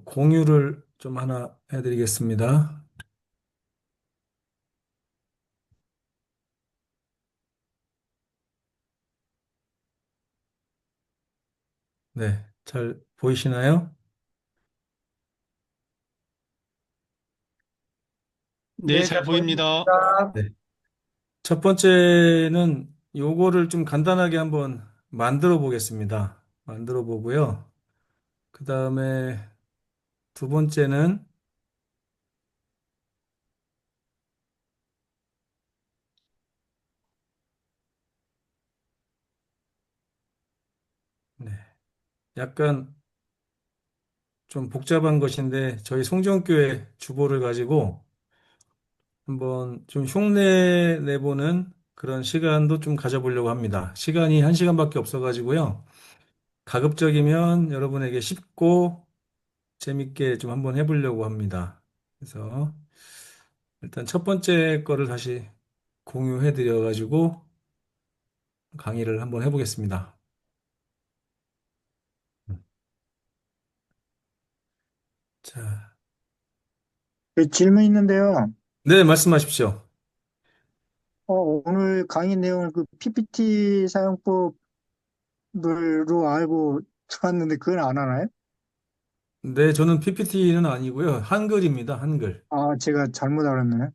공유를 좀 하나 해드리겠습니다. 네, 잘 보이시나요? 네, 네, 잘 잘 보입니다. 보입니다. 네. 첫 번째는 요거를 좀 간단하게 한번 만들어 보겠습니다. 만들어 보고요. 그 다음에 두 번째는 네, 약간 좀 복잡한 것인데 저희 송정교회 주보를 가지고 한번 좀 흉내 내보는 그런 시간도 좀 가져보려고 합니다. 시간이 한 시간밖에 없어가지고요. 가급적이면 여러분에게 쉽고 재밌게 좀 한번 해보려고 합니다. 그래서 일단 첫 번째 거를 다시 공유해드려가지고 강의를 한번 해보겠습니다. 자, 네, 질문 있는데요. 네, 말씀하십시오. 오늘 강의 내용을 그 PPT 사용법으로 알고 들었는데 그건 안 하나요? 네, 저는 PPT는 아니고요. 한글입니다. 한글. 아, 제가 잘못 알았네.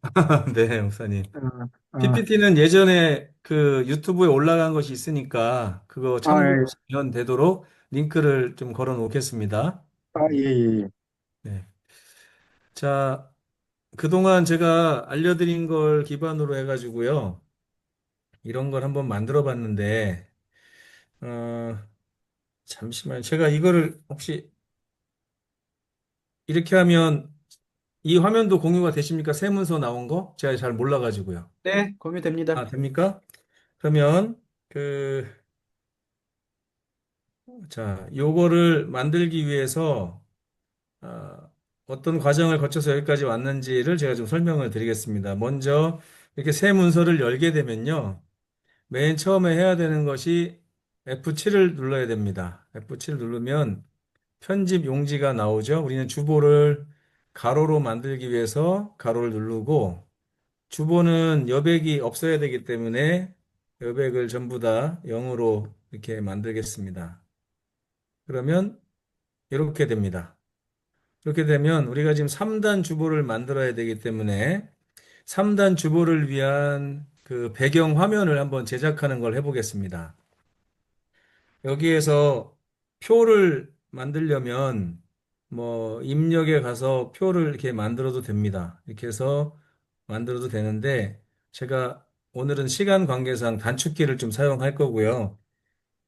네, 목사님. 어, 어, PPT는 예전에 그 유튜브에 올라간 것이 있으니까 그거 예, 참고하시면 되도록 링크를 좀 걸어 놓겠습니다. 예, 예. 네. 자, 그동안 제가 알려드린 걸 기반으로 해가지고요. 이런 걸 한번 만들어 봤는데, 어, 잠시만요. 제가 이거를 혹시 이렇게 하면 이 화면도 공유가 되십니까? 새 문서 나온 거? 제가 잘 몰라가지고요. 네, 공유됩니다. 아, 됩니까? 그러면 그, 자, 요거를 만들기 위해서 어떤 과정을 거쳐서 여기까지 왔는지를 제가 좀 설명을 드리겠습니다. 먼저 이렇게 새 문서를 열게 되면요. 맨 처음에 해야 되는 것이 F7을 눌러야 됩니다. F7을 누르면 편집 용지가 나오죠. 우리는 주보를 가로로 만들기 위해서 가로를 누르고 주보는 여백이 없어야 되기 때문에 여백을 전부 다 0으로 이렇게 만들겠습니다. 그러면 이렇게 됩니다. 그렇게 되면 우리가 지금 3단 주보를 만들어야 되기 때문에 3단 주보를 위한 그 배경 화면을 한번 제작하는 걸 해보겠습니다. 여기에서 표를 만들려면 뭐 입력에 가서 표를 이렇게 만들어도 됩니다. 이렇게 해서 만들어도 되는데 제가 오늘은 시간 관계상 단축키를 좀 사용할 거고요.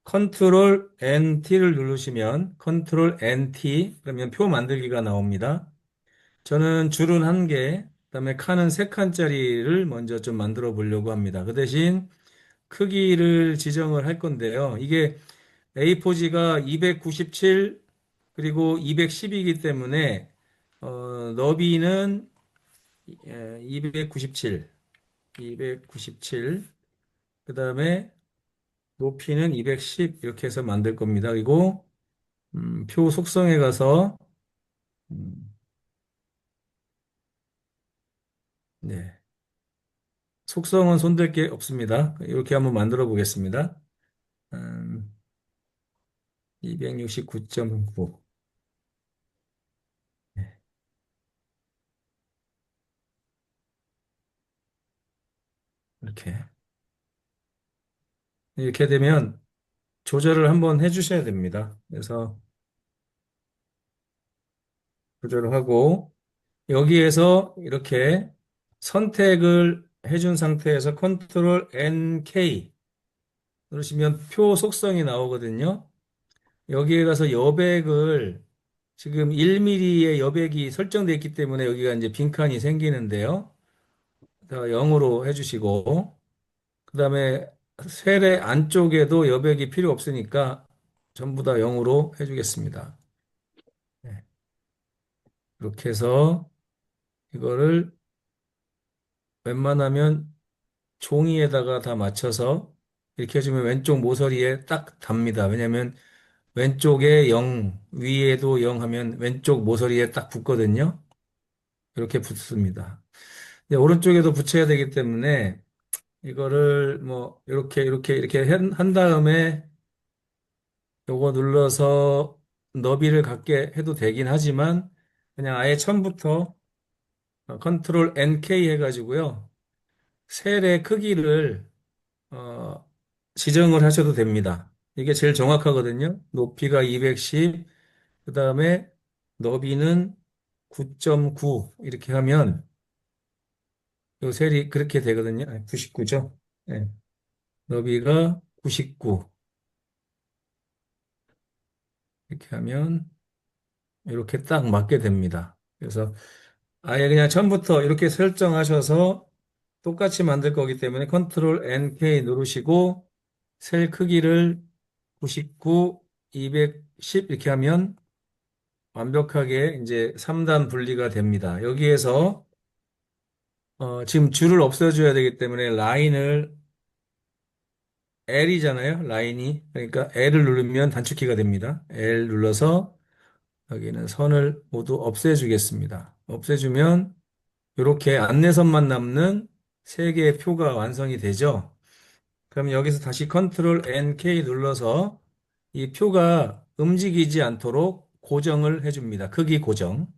컨트롤 NT를 누르시면 컨트롤 NT 그러면 표 만들기가 나옵니다. 저는 줄은 한 개, 그다음에 칸은 세 칸짜리를 먼저 좀 만들어 보려고 합니다. 그 대신 크기를 지정을 할 건데요. 이게 A4지가 297 그리고 210이기 때문에 너비는 297, 297, 그다음에 높이는 210 이렇게 해서 만들 겁니다. 그리고 표 속성에 가서 음, 네. 속성은 손댈 게 없습니다. 이렇게 한번 만들어 보겠습니다. 269.9. 이렇게. 이렇게 되면 조절을 한번 해주셔야 됩니다. 그래서 조절을 하고, 여기에서 이렇게 선택을 해준 상태에서 컨트롤 NK 누르시면 표 속성이 나오거든요. 여기에 가서 여백을 지금 1mm의 여백이 설정되어 있기 때문에 여기가 이제 빈칸이 생기는데요. 0으로 해주시고, 그 다음에 셀의 안쪽에도 여백이 필요 없으니까 전부 다 0으로 해주겠습니다. 네. 이렇게 해서 이거를 웬만하면 종이에다가 다 맞춰서 이렇게 해주면 왼쪽 모서리에 딱 답니다. 왜냐하면 왼쪽에 0, 위에도 0 하면 왼쪽 모서리에 딱 붙거든요. 이렇게 붙습니다. 이제 오른쪽에도 붙여야 되기 때문에 이거를 뭐 이렇게 한 다음에 요거 눌러서 너비를 갖게 해도 되긴 하지만 그냥 아예 처음부터 컨트롤 NK 해가지고요. 셀의 크기를 어, 지정을 하셔도 됩니다. 이게 제일 정확하거든요. 높이가 210, 그 다음에 너비는 9.9 이렇게 하면 요 셀이 그렇게 되거든요. 99죠. 너비가 99 이렇게 하면 이렇게 딱 맞게 됩니다. 그래서 아예 그냥 처음부터 이렇게 설정하셔서 똑같이 만들 거기 때문에 컨트롤 NK 누르시고 셀 크기를 99, 210 이렇게 하면 완벽하게 이제 3단 분리가 됩니다. 여기에서 지금 줄을 없애줘야 되기 때문에 라인을 L이잖아요. 라인이. 그러니까 L을 누르면 단축키가 됩니다. L 눌러서 여기는 선을 모두 없애주겠습니다. 없애주면 이렇게 안내선만 남는 세 개의 표가 완성이 되죠. 그럼 여기서 다시 컨트롤 NK 눌러서 이 표가 움직이지 않도록 고정을 해줍니다. 크기 고정.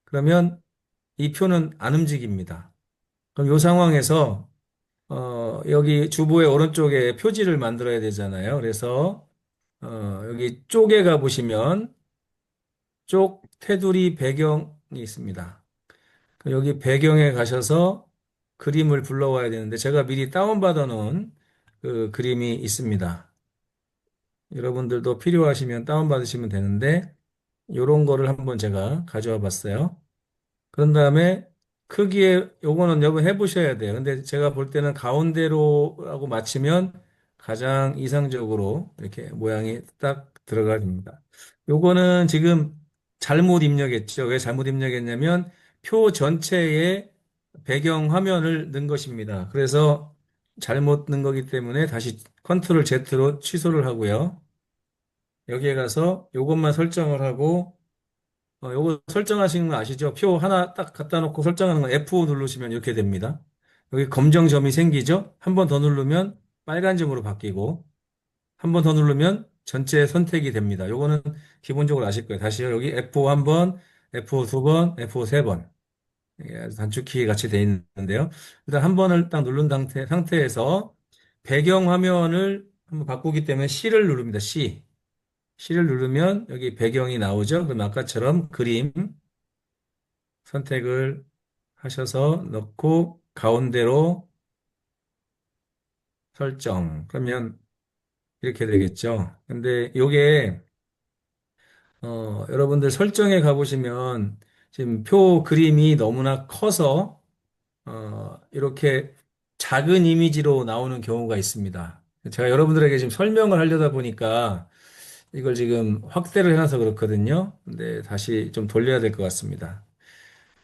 그러면 이 표는 안 움직입니다. 그럼 이 상황에서 여기 주보의 오른쪽에 표지를 만들어야 되잖아요. 그래서 여기 쪽에 가보시면 쪽 테두리 배경이 있습니다. 여기 배경에 가셔서 그림을 불러와야 되는데 제가 미리 다운받아 놓은 그 그림이 있습니다. 여러분들도 필요하시면 다운받으시면 되는데 이런 거를 한번 제가 가져와 봤어요. 그런 다음에 크기에 요거는 여러분 해보셔야 돼요. 근데 제가 볼 때는 가운데로라고 맞추면 가장 이상적으로 이렇게 모양이 딱 들어갑니다. 요거는 지금 잘못 입력했죠. 왜 잘못 입력했냐면 표 전체에 배경 화면을 넣은 것입니다. 그래서 잘못 넣은 거기 때문에 다시 컨트롤 Z로 취소를 하고요. 여기에 가서 요것만 설정을 하고 요거 설정하시는 거 아시죠? 표 하나 딱 갖다 놓고 설정하는 거 F5 누르시면 이렇게 됩니다. 여기 검정점이 생기죠? 한 번 더 누르면 빨간 점으로 바뀌고 한 번 더 누르면 전체 선택이 됩니다. 요거는 기본적으로 아실 거예요. 다시요. 여기 F5 한 번, F5 두 번, F5 세 번. 이게 아주 단축키 같이 돼 있는데요. 일단 한 번을 딱 누른 상태에서 배경 화면을 한번 바꾸기 때문에 C를 누릅니다. C. C를 누르면 여기 배경이 나오죠. 그럼 아까처럼 그림 선택을 하셔서 넣고 가운데로 설정. 그러면 이렇게 되겠죠. 근데 요게 여러분들 설정에 가보시면 지금 표 그림이 너무나 커서 이렇게 작은 이미지로 나오는 경우가 있습니다. 제가 여러분들에게 지금 설명을 하려다 보니까 이걸 지금 확대를 해놔서 그렇거든요. 근데 다시 좀 돌려야 될 것 같습니다.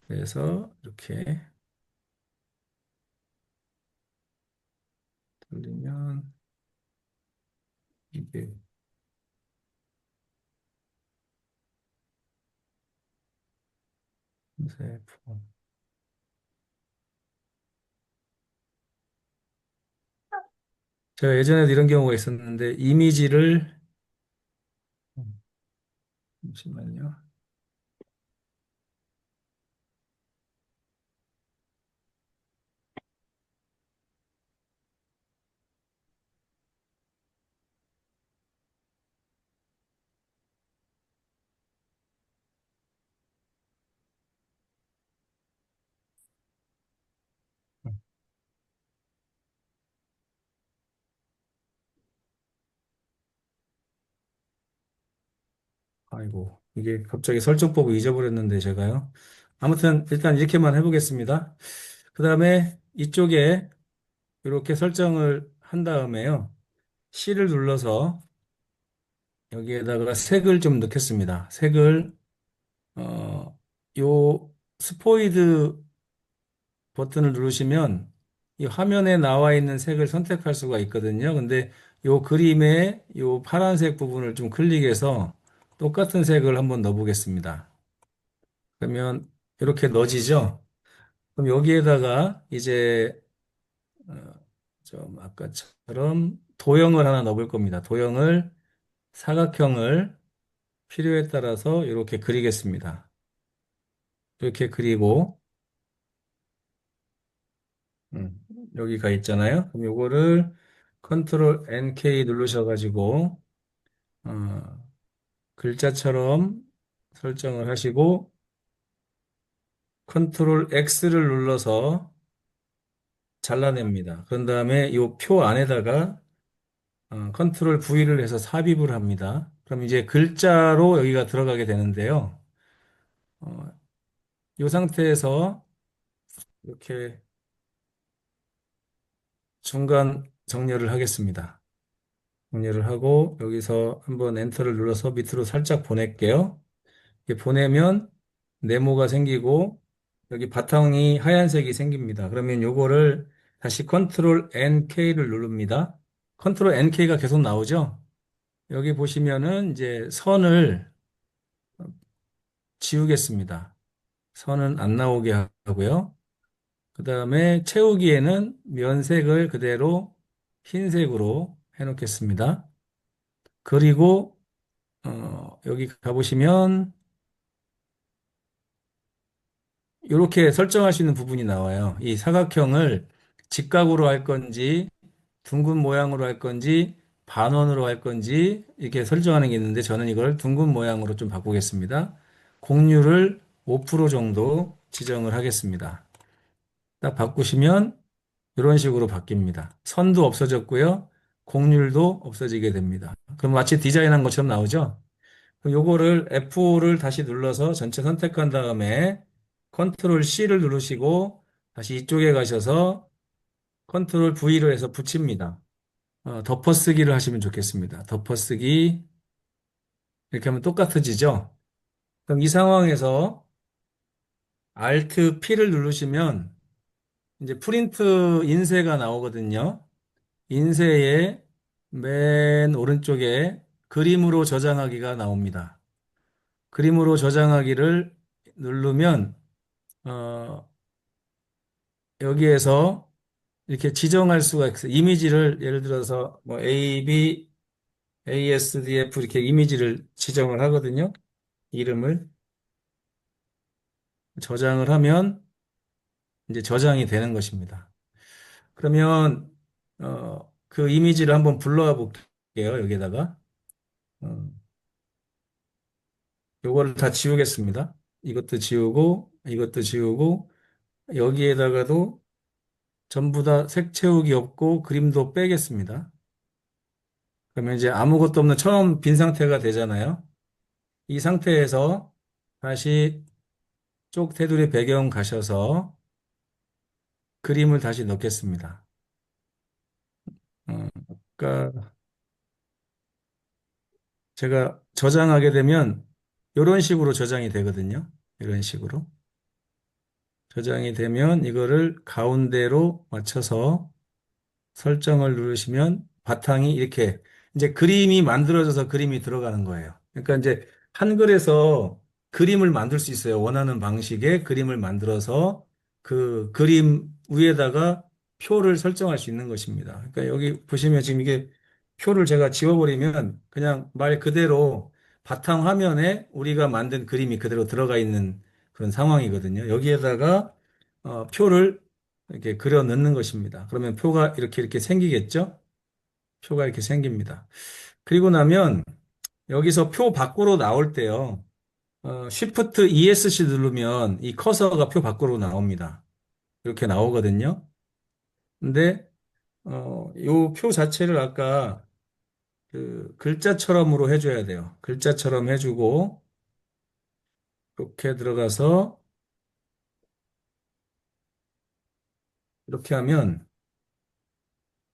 그래서 이렇게 돌리면 이게 세 제가 예전에도 이런 경우가 있었는데 이미지를 잠시만요. 아이고, 이게 갑자기 설정법을 잊어버렸는데 제가요. 아무튼 일단 이렇게만 해보겠습니다. 그 다음에 이쪽에 이렇게 설정을 한 다음에요. C를 눌러서 여기에다가 색을 좀 넣겠습니다. 색을 요 스포이드 버튼을 누르시면 이 화면에 나와 있는 색을 선택할 수가 있거든요. 근데 요 그림의 요 파란색 부분을 좀 클릭해서 똑같은 색을 한번 넣어보겠습니다. 그러면 이렇게 넣어지죠? 그럼 여기에다가 이제 어, 좀 아까처럼 도형을 하나 넣어볼 겁니다. 도형을 사각형을 필요에 따라서 이렇게 그리겠습니다. 이렇게 그리고 음, 여기가 있잖아요. 그럼 요거를 컨트롤 NK 누르셔가지고 어, 글자처럼 설정을 하시고 컨트롤 X를 눌러서 잘라냅니다. 그런 다음에 이 표 안에다가 컨트롤 V를 해서 삽입을 합니다. 그럼 이제 글자로 여기가 들어가게 되는데요. 어, 이 상태에서 이렇게 중간 정렬을 하겠습니다. 정렬을 하고 여기서 한번 엔터를 눌러서 밑으로 살짝 보낼게요. 이렇게 보내면 네모가 생기고 여기 바탕이 하얀색이 생깁니다. 그러면 요거를 다시 컨트롤 NK를 누릅니다. 컨트롤 NK가 계속 나오죠? 여기 보시면은 이제 선을 지우겠습니다. 선은 안 나오게 하고요. 그 다음에 채우기에는 면색을 그대로 흰색으로 해놓겠습니다. 그리고 여기 가보시면 이렇게 설정할 수 있는 부분이 나와요. 이 사각형을 직각으로 할 건지 둥근 모양으로 할 건지 반원으로 할 건지 이렇게 설정하는 게 있는데 저는 이걸 둥근 모양으로 좀 바꾸겠습니다. 곡률을 5% 정도 지정을 하겠습니다. 딱 바꾸시면 이런 식으로 바뀝니다. 선도 없어졌고요. 곡률도 없어지게 됩니다. 그럼 마치 디자인한 것처럼 나오죠? 그럼 요거를 F5를 다시 눌러서 전체 선택한 다음에 컨트롤 C를 누르시고 다시 이쪽에 가셔서 컨트롤 V를 해서 붙입니다. 덮어쓰기를 하시면 좋겠습니다. 덮어쓰기 이렇게 하면 똑같아지죠? 그럼 이 상황에서 Alt P를 누르시면 이제 프린트 인쇄가 나오거든요. 인쇄의 맨 오른쪽에 그림으로 저장하기가 나옵니다. 그림으로 저장하기를 누르면 어, 여기에서 이렇게 지정할 수가 있어요. 이미지를 예를 들어서 뭐 A, B, ASDF 이렇게 이미지를 지정을 하거든요. 이름을 저장을 하면 이제 저장이 되는 것입니다. 그러면 그 이미지를 한번 불러와 볼게요. 여기다가 요거를 다 지우겠습니다. 이것도 지우고 이것도 지우고 여기에다가도 전부 다 색 채우기 없고 그림도 빼겠습니다. 그러면 이제 아무것도 없는 처음 빈 상태가 되잖아요. 이 상태에서 다시 쪽 테두리 배경 가셔서 그림을 다시 넣겠습니다. 그러니까 제가 저장하게 되면 이런 식으로 저장이 되거든요. 이런 식으로. 저장이 되면 이거를 가운데로 맞춰서 설정을 누르시면 바탕이 이렇게 이제 그림이 만들어져서 그림이 들어가는 거예요. 그러니까 이제 한글에서 그림을 만들 수 있어요. 원하는 방식의 그림을 만들어서 그 그림 위에다가 표를 설정할 수 있는 것입니다. 그러니까 여기 보시면 지금 이게 표를 제가 지워버리면 그냥 말 그대로 바탕 화면에 우리가 만든 그림이 그대로 들어가 있는 그런 상황이거든요. 여기에다가 표를 이렇게 그려 넣는 것입니다. 그러면 표가 이렇게 생기겠죠? 표가 이렇게 생깁니다. 그리고 나면 여기서 표 밖으로 나올 때요. Shift ESC 누르면 이 커서가 표 밖으로 나옵니다. 이렇게 나오거든요. 근데 이 표 자체를 아까 그 글자처럼으로 해줘야 돼요. 글자처럼 해주고 이렇게 들어가서 이렇게 하면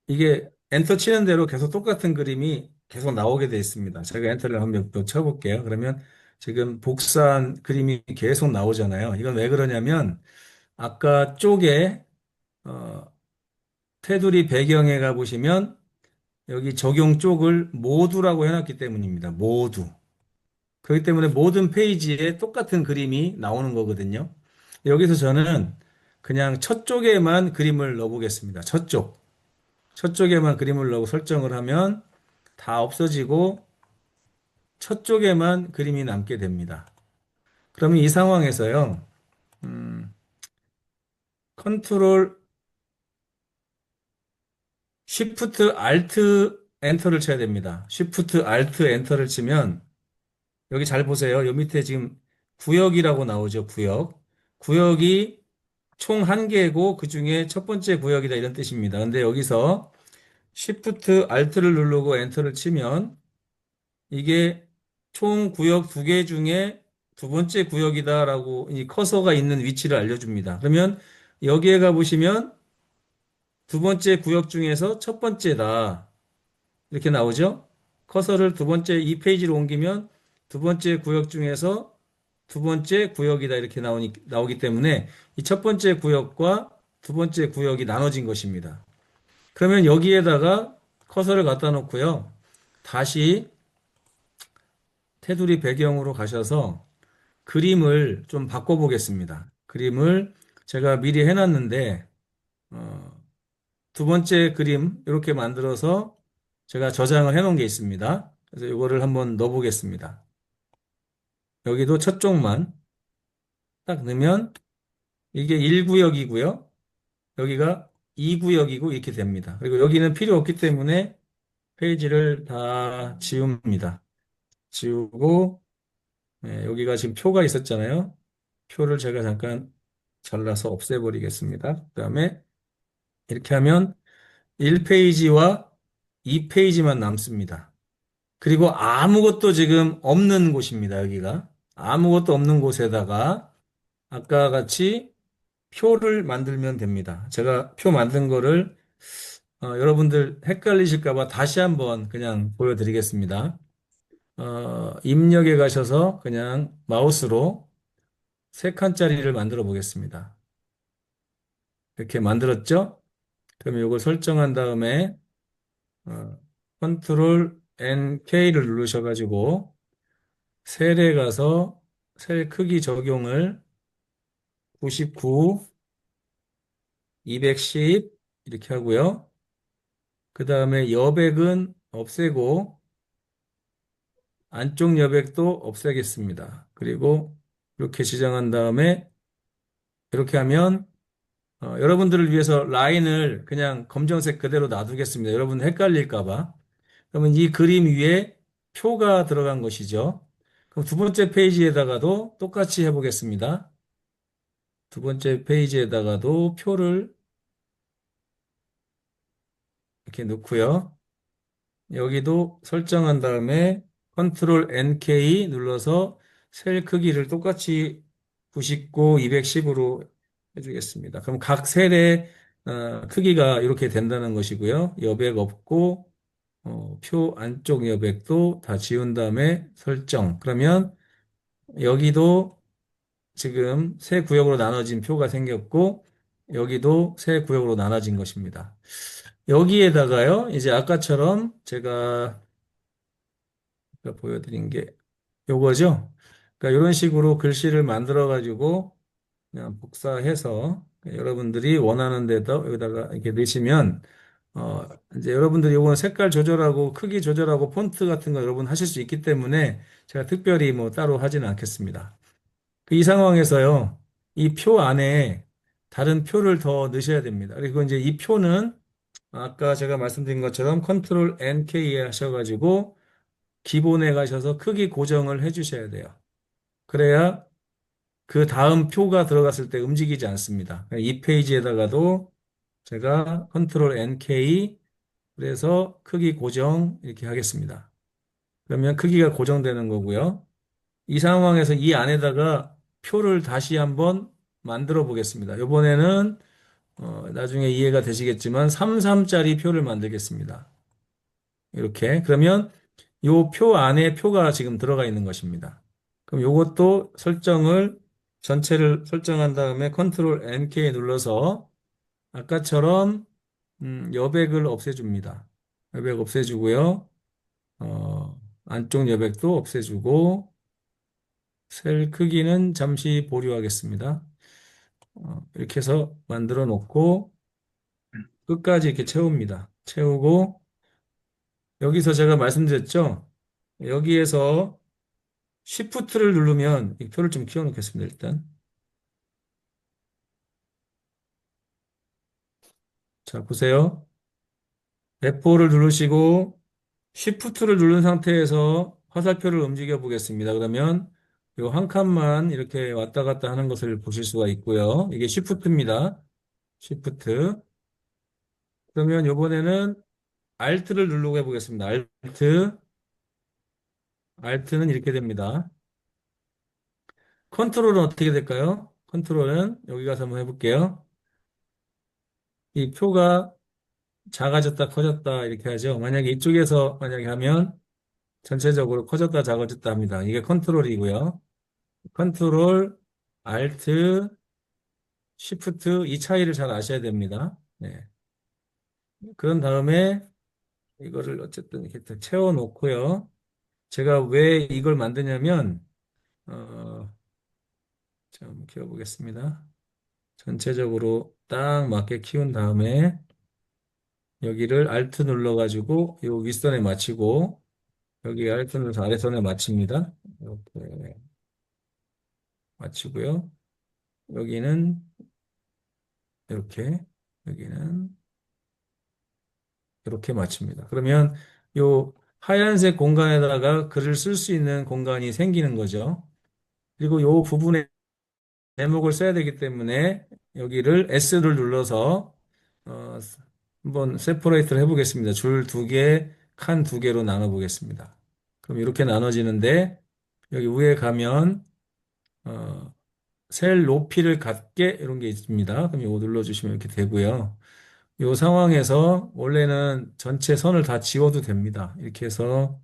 이게 엔터 치는 대로 계속 똑같은 그림이 계속 나오게 돼 있습니다. 제가 엔터를 한번 또 쳐볼게요. 그러면 지금 복사한 그림이 계속 나오잖아요. 이건 왜 그러냐면 아까 쪽에 어, 테두리 배경에 가보시면 여기 적용 쪽을 모두라고 해놨기 때문입니다. 모두. 그렇기 때문에 모든 페이지에 똑같은 그림이 나오는 거거든요. 여기서 저는 그냥 첫 쪽에만 그림을 넣어보겠습니다. 첫 쪽. 첫 쪽에만 그림을 넣고 설정을 하면 다 없어지고 첫 쪽에만 그림이 남게 됩니다. 그러면 이 상황에서요, 컨트롤 쉬프트 알트 엔터를 쳐야 됩니다. 쉬프트 알트 엔터를 치면 여기 잘 보세요. 요 밑에 지금 구역이라고 나오죠. 구역. 구역이 총 한 개고 그 중에 첫 번째 구역이다 이런 뜻입니다. 근데 여기서 Shift Alt를 누르고 엔터를 치면 이게 총 구역 두 개 중에 두 번째 구역이다라고 이 커서가 있는 위치를 알려줍니다. 그러면 여기에 가보시면 두 번째 구역 중에서 첫 번째다. 이렇게 나오죠? 커서를 두 번째 이 페이지로 옮기면 두 번째 구역 중에서 두 번째 구역이다. 이렇게 나오기 때문에 이 첫 번째 구역과 두 번째 구역이 나눠진 것입니다. 그러면 여기에다가 커서를 갖다 놓고요. 다시 테두리 배경으로 가셔서 그림을 좀 바꿔보겠습니다. 그림을 제가 미리 해놨는데, 어, 두 번째 그림 이렇게 만들어서 제가 저장을 해놓은 게 있습니다. 그래서 이거를 한번 넣어보겠습니다. 여기도 첫 쪽만 딱 넣으면 이게 1구역이고요. 여기가 2구역이고 이렇게 됩니다. 그리고 여기는 필요 없기 때문에 페이지를 다 지웁니다. 지우고 여기가 지금 표가 있었잖아요. 표를 제가 잠깐 잘라서 없애버리겠습니다. 그다음에 이렇게 하면 1페이지와 2페이지만 남습니다. 그리고 아무것도 지금 없는 곳입니다. 여기가. 아무것도 없는 곳에다가 아까 같이 표를 만들면 됩니다. 제가 표 만든 거를 여러분들 헷갈리실까 봐 다시 한번 그냥 보여드리겠습니다. 입력에 가셔서 그냥 마우스로 세 칸짜리를 만들어 보겠습니다. 이렇게 만들었죠? 그럼 이걸 설정한 다음에 어, 컨트롤 NK를 누르셔가지고 셀에 가서 셀 크기 적용을 99, 210 이렇게 하고요. 그 다음에 여백은 없애고 안쪽 여백도 없애겠습니다. 그리고 이렇게 지정한 다음에 이렇게 하면 여러분들을 위해서 라인을 그냥 검정색 그대로 놔두겠습니다. 여러분 헷갈릴까 봐. 그러면 이 그림 위에 표가 들어간 것이죠. 그럼 두 번째 페이지에다가도 똑같이 해보겠습니다. 두 번째 페이지에다가도 표를 이렇게 넣고요. 여기도 설정한 다음에 컨트롤 NK 눌러서 셀 크기를 똑같이 99, 210으로 해주겠습니다. 그럼 각 셀의 크기가 이렇게 된다는 것이고요. 여백 없고 표 안쪽 여백도 다 지운 다음에 설정. 그러면 여기도 지금 새 구역으로 나눠진 표가 생겼고 여기도 새 구역으로 나눠진 것입니다. 여기에다가요, 이제 아까처럼 제가 보여드린 게 요거죠. 그러니까 이런 식으로 글씨를 만들어 가지고 그냥 복사해서 여러분들이 원하는 데다 여기다가 이렇게 넣으시면 이제 여러분들이 요거는 색깔 조절하고 크기 조절하고 폰트 같은 거 여러분 하실 수 있기 때문에 제가 특별히 뭐 따로 하지는 않겠습니다. 이 상황에서요, 이 표 안에 다른 표를 더 넣으셔야 됩니다. 그리고 이제 이 표는 아까 제가 말씀드린 것처럼 컨트롤 NK 하셔가지고 기본에 가셔서 크기 고정을 해주셔야 돼요. 그래야 그 다음 표가 들어갔을 때 움직이지 않습니다. 이 페이지에다가도 제가 컨트롤 NK 그래서 크기 고정 이렇게 하겠습니다. 그러면 크기가 고정되는 거고요. 이 상황에서 이 안에다가 표를 다시 한번 만들어 보겠습니다. 이번에는 나중에 이해가 되시겠지만 33짜리 표를 만들겠습니다. 이렇게 그러면 요 표 안에 표가 지금 들어가 있는 것입니다. 그럼 요것도 설정을 전체를 설정한 다음에 컨트롤 NK 눌러서 아까처럼 여백을 없애줍니다. 여백 없애주고요. 안쪽 여백도 없애주고, 셀 크기는 잠시 보류하겠습니다. 이렇게 해서 만들어 놓고, 끝까지 이렇게 채웁니다. 채우고, 여기서 제가 말씀드렸죠? 여기에서 Shift를 누르면, 이 표를 좀 키워놓겠습니다, 일단. 자, 보세요. F4를 누르시고, Shift를 누른 상태에서 화살표를 움직여 보겠습니다. 그러면 요 한 칸만 이렇게 왔다 갔다 하는 것을 보실 수가 있고요. 이게 Shift입니다. Shift. 그러면 이번에는 Alt를 누르고 해보겠습니다. Alt. Alt는 이렇게 됩니다. 컨트롤은 어떻게 될까요? 컨트롤은 여기 가서 한번 해볼게요. 이 표가 작아졌다 커졌다 이렇게 하죠. 만약에 이쪽에서 만약에 하면 전체적으로 커졌다 작아졌다 합니다. 이게 컨트롤이고요. 컨트롤, 알트, 시프트 이 차이를 잘 아셔야 됩니다. 네. 그런 다음에 이거를 어쨌든 이렇게 채워 놓고요. 제가 왜 이걸 만드냐면 좀 키워 보겠습니다. 전체적으로 딱 맞게 키운 다음에 여기를 알트 눌러 가지고 요 윗선에 맞추고 여기 알트 눌러서 아래선에 맞춥니다. 이렇게 맞추고요. 여기는 이렇게 여기는 이렇게 맞춥니다. 그러면 요 하얀색 공간에다가 글을 쓸 수 있는 공간이 생기는 거죠. 그리고 요 부분에 제목을 써야 되기 때문에 여기를 S를 눌러서 어, 한번 세퍼레이트를 해보겠습니다. 줄 두 개, 칸 두 개로 나눠 보겠습니다. 그럼 이렇게 나눠지는데 여기 위에 가면 어, 셀 높이를 갖게 이런 게 있습니다. 그럼 이거 눌러주시면 이렇게 되고요. 이 상황에서 원래는 전체 선을 다 지워도 됩니다. 이렇게 해서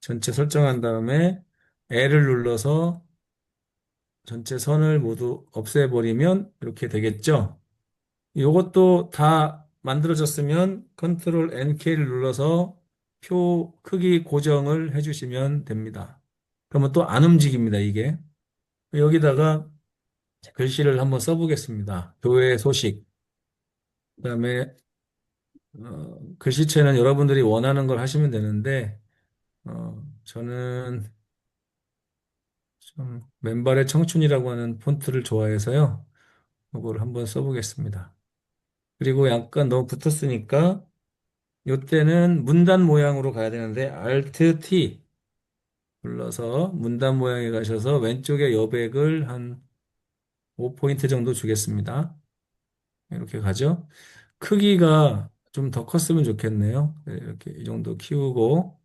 전체 설정한 다음에 L을 눌러서 전체 선을 모두 없애버리면 이렇게 되겠죠. 이것도 다 만들어졌으면 컨트롤 NK를 눌러서 표 크기 고정을 해주시면 됩니다. 그러면 또 안 움직입니다, 이게. 여기다가 글씨를 한번 써보겠습니다. 교회 소식. 그다음에 글씨체는 여러분들이 원하는 걸 하시면 되는데, 저는 좀 맨발의 청춘이라고 하는 폰트를 좋아해서요. 이걸 한번 써보겠습니다. 그리고 약간 너무 붙었으니까, 이때는 문단 모양으로 가야 되는데, Alt T 눌러서 문단 모양에 가셔서 왼쪽에 여백을 한 5포인트 정도 주겠습니다. 이렇게 가죠. 크기가 좀 더 컸으면 좋겠네요. 네, 이렇게 이 정도 키우고,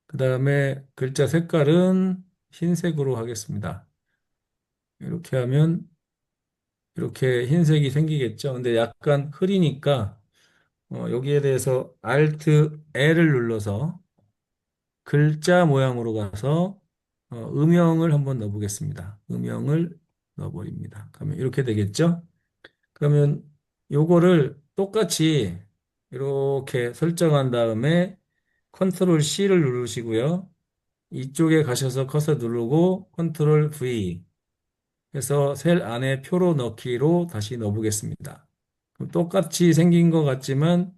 그 다음에 글자 색깔은 흰색으로 하겠습니다. 이렇게 하면 이렇게 흰색이 생기겠죠. 근데 약간 흐리니까 여기에 대해서 Alt L을 눌러서 글자 모양으로 가서 음영을 한번 넣어보겠습니다. 음영을 넣어버립니다. 그러면 이렇게 되겠죠. 그러면 요거를 똑같이 이렇게 설정한 다음에 컨트롤 C를 누르시고요. 이쪽에 가셔서 커서 누르고 컨트롤 V 해서 셀 안에 표로 넣기로 다시 넣어보겠습니다. 그럼 똑같이 생긴 것 같지만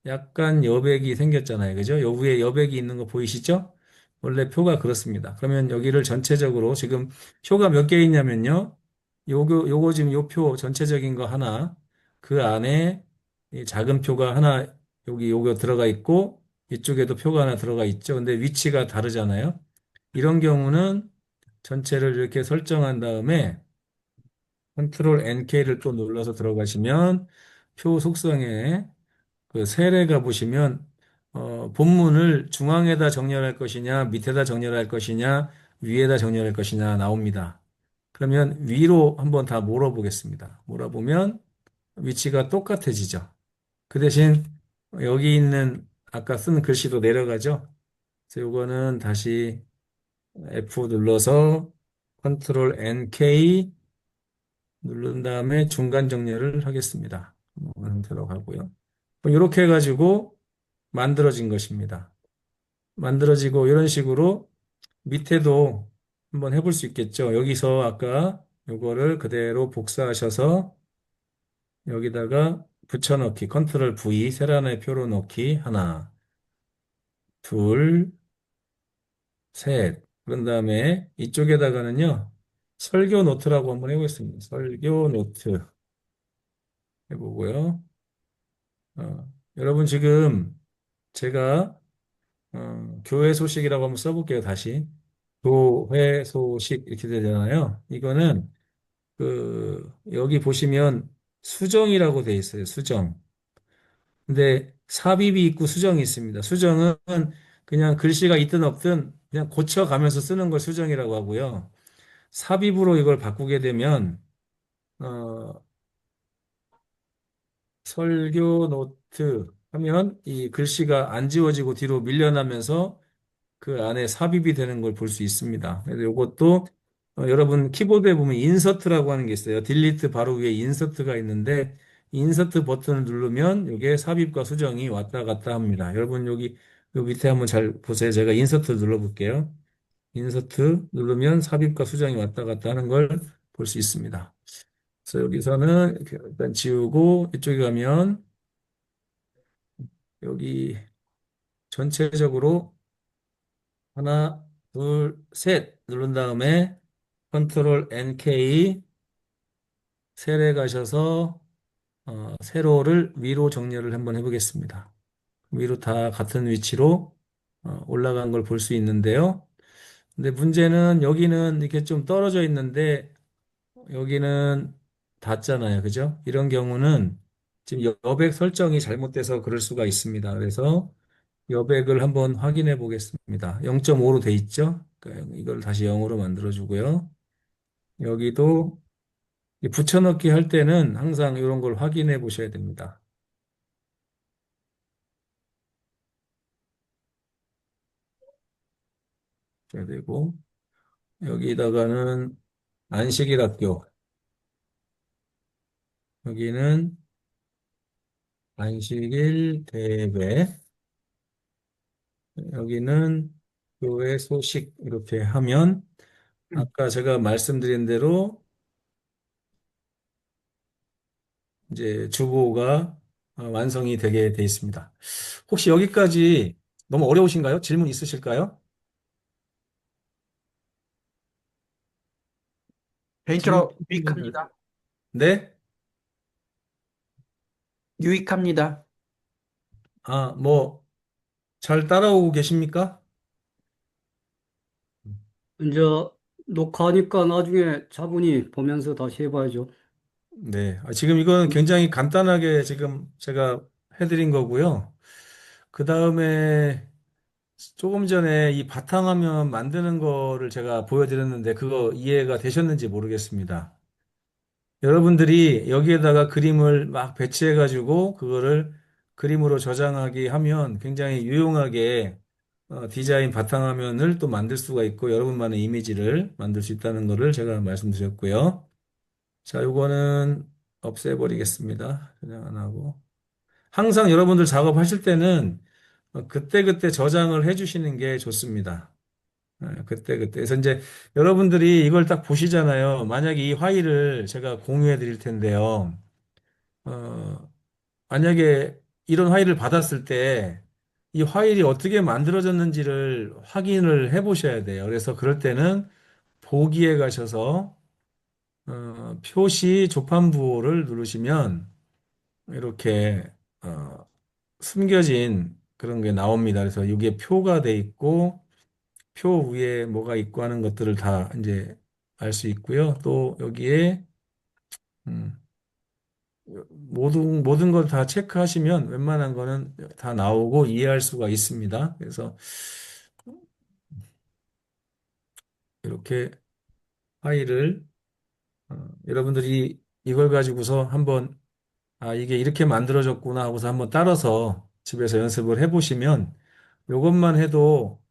약간 여백이 생겼잖아요. 그죠? 요 위에 여백이 있는 거 보이시죠? 원래 표가 그렇습니다. 그러면 여기를 전체적으로 지금 표가 몇 개 있냐면요. 요거 지금 요 표 전체적인 거 하나, 그 안에 이 작은 표가 하나 여기 요거 들어가 있고 이쪽에도 표가 하나 들어가 있죠. 근데 위치가 다르잖아요. 이런 경우는 전체를 이렇게 설정한 다음에 컨트롤 NK를 또 눌러서 들어가시면 표 속성에 그 셀에 가보시면 본문을 중앙에다 정렬할 것이냐 밑에다 정렬할 것이냐 위에다 정렬할 것이냐 나옵니다. 그러면 위로 한번 다 몰아보겠습니다. 몰아보면 위치가 똑같아지죠. 그 대신 여기 있는 아까 쓴 글씨도 내려가죠. 그래서 이거는 다시 F 눌러서 컨트롤 NK 누른 다음에 중간 정렬을 하겠습니다. 상태로 가고요. 이렇게 해가지고 만들어진 것입니다. 만들어지고 이런 식으로 밑에도 한번 해볼 수 있겠죠. 여기서 아까 요거를 그대로 복사하셔서 여기다가 붙여넣기, 컨트롤 V, 세란의 표로 넣기, 하나, 둘, 셋. 그런 다음에 이쪽에다가는요, 설교 노트라고 한번 해보겠습니다. 설교 노트 해보고요. 여러분 지금 제가 교회 소식이라고 한번 써볼게요, 다시. 교회 소식 이렇게 되잖아요. 이거는 여기 보시면 수정이라고 돼 있어요, 수정. 근데 삽입이 있고 수정이 있습니다. 수정은 그냥 글씨가 있든 없든 그냥 고쳐가면서 쓰는 걸 수정이라고 하고요. 삽입으로 이걸 바꾸게 되면 어, 설교 노트 하면 이 글씨가 안 지워지고 뒤로 밀려나면서 그 안에 삽입이 되는 걸 볼 수 있습니다. 그래서 이것도 여러분 키보드에 보면 인서트라고 하는 게 있어요. 딜리트 바로 위에 인서트가 있는데 인서트 버튼을 누르면 이게 삽입과 수정이 왔다 갔다 합니다. 여러분 여기 요 밑에 한번 잘 보세요. 제가 인서트 눌러볼게요. 인서트 누르면 삽입과 수정이 왔다 갔다 하는 걸 볼 수 있습니다. 그래서 여기서는 이렇게 일단 지우고 이쪽에 가면 여기 전체적으로 하나, 둘, 셋 누른 다음에 컨트롤 NK 셀에 가셔서 세로를 위로 정렬을 한번 해보겠습니다. 위로 다 같은 위치로 올라간 걸 볼 수 있는데요. 근데 문제는 여기는 이렇게 좀 떨어져 있는데 여기는 닿잖아요. 그죠? 이런 경우는 지금 여백 설정이 잘못돼서 그럴 수가 있습니다. 그래서 여백을 한번 확인해 보겠습니다. 0.5로 돼 있죠? 그러니까 이걸 다시 0으로 만들어 주고요. 여기도 이 붙여넣기 할 때는 항상 이런 걸 확인해 보셔야 됩니다. 해야 되고 여기다가는 안식일 학교, 여기는 안식일 대회, 여기는 교회 소식 이렇게 하면 아까 제가 말씀드린 대로 이제 주보가 완성이 되게 돼 있습니다. 혹시 여기까지 너무 어려우신가요? 질문 있으실까요? 질문 개인적으로 있으시면 유익합니다. 네? 유익합니다. 뭐 잘 따라오고 계십니까? 이제 녹화하니까 나중에 차분히 보면서 다시 해봐야죠. 네. 지금 이건 굉장히 간단하게 지금 제가 해드린 거고요. 그 다음에 조금 전에 이 바탕화면 만드는 거를 제가 보여드렸는데 그거 이해가 되셨는지 모르겠습니다. 여러분들이 여기에다가 그림을 막 배치해가지고 그거를 그림으로 저장하기 하면 굉장히 유용하게 디자인 바탕화면을 또 만들 수가 있고 여러분만의 이미지를 만들 수 있다는 거를 제가 말씀드렸고요. 자, 요거는 없애버리겠습니다. 그냥 안 하고. 항상 여러분들 작업하실 때는 그때그때 저장을 해주시는 게 좋습니다. 그때그때. 그래서 이제 여러분들이 이걸 딱 보시잖아요. 만약에 이 파일을 제가 공유해 드릴 텐데요. 어, 만약에 이런 파일을 받았을 때 이 파일이 어떻게 만들어졌는지를 확인을 해 보셔야 돼요. 그래서 그럴 때는 보기에 가셔서 표시 조판부호를 누르시면 이렇게 숨겨진 그런 게 나옵니다. 그래서 이게 표가 돼 있고 표 위에 뭐가 있고 하는 것들을 다 이제 알 수 있고요. 또 여기에 음, 모든 걸 다 체크하시면 웬만한 거는 다 나오고 이해할 수가 있습니다. 그래서 이렇게 파일을 여러분들이 이걸 가지고서 한번 이게 이렇게 만들어졌구나 하고서 한번 따라서 집에서 연습을 해보시면 이것만 해도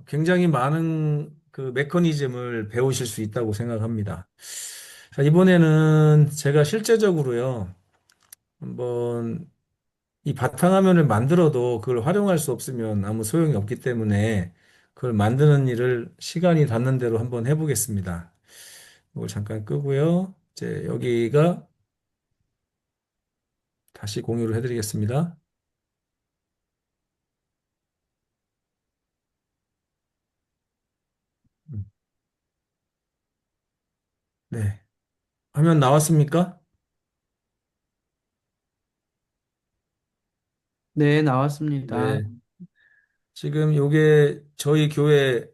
굉장히 많은 그 메커니즘을 배우실 수 있다고 생각합니다. 자, 이번에는 제가 실제적으로요, 한번 이 바탕화면을 만들어도 그걸 활용할 수 없으면 아무 소용이 없기 때문에 그걸 만드는 일을 시간이 닿는 대로 한번 해보겠습니다. 이걸 잠깐 끄고요. 이제 여기가 다시 공유를 해드리겠습니다. 음, 네. 화면 나왔습니까? 네, 나왔습니다. 네. 지금 요게 저희 교회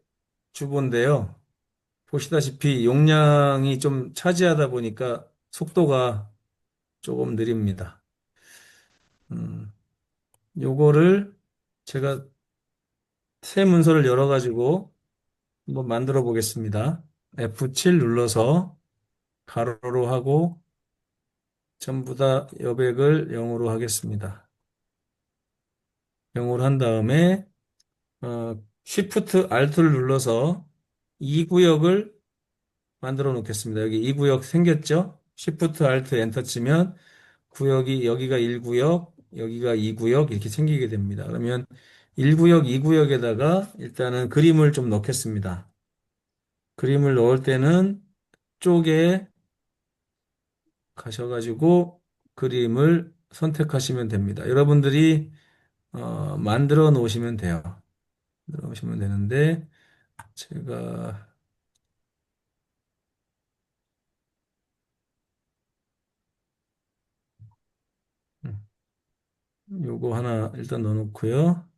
주보인데요. 보시다시피 용량이 좀 차지하다 보니까 속도가 조금 느립니다. 음, 요거를 제가 새 문서를 열어가지고 한번 만들어 보겠습니다. F7 눌러서 가로로 하고 전부 다 여백을 0으로 하겠습니다. 0으로 한 다음에 Shift Alt를 눌러서 2구역을 만들어 놓겠습니다. 여기 2구역 생겼죠? Shift Alt 엔터 치면 구역이 여기가 1구역, 여기가 2구역 이렇게 생기게 됩니다. 그러면 1구역, 2구역에다가 일단은 그림을 좀 넣겠습니다. 그림을 넣을 때는 쪽에 가셔가지고 그림을 선택하시면 됩니다. 여러분들이 만들어 놓으시면 돼요. 만들어 놓으시면 되는데 제가 요거 하나 일단 넣어놓고요.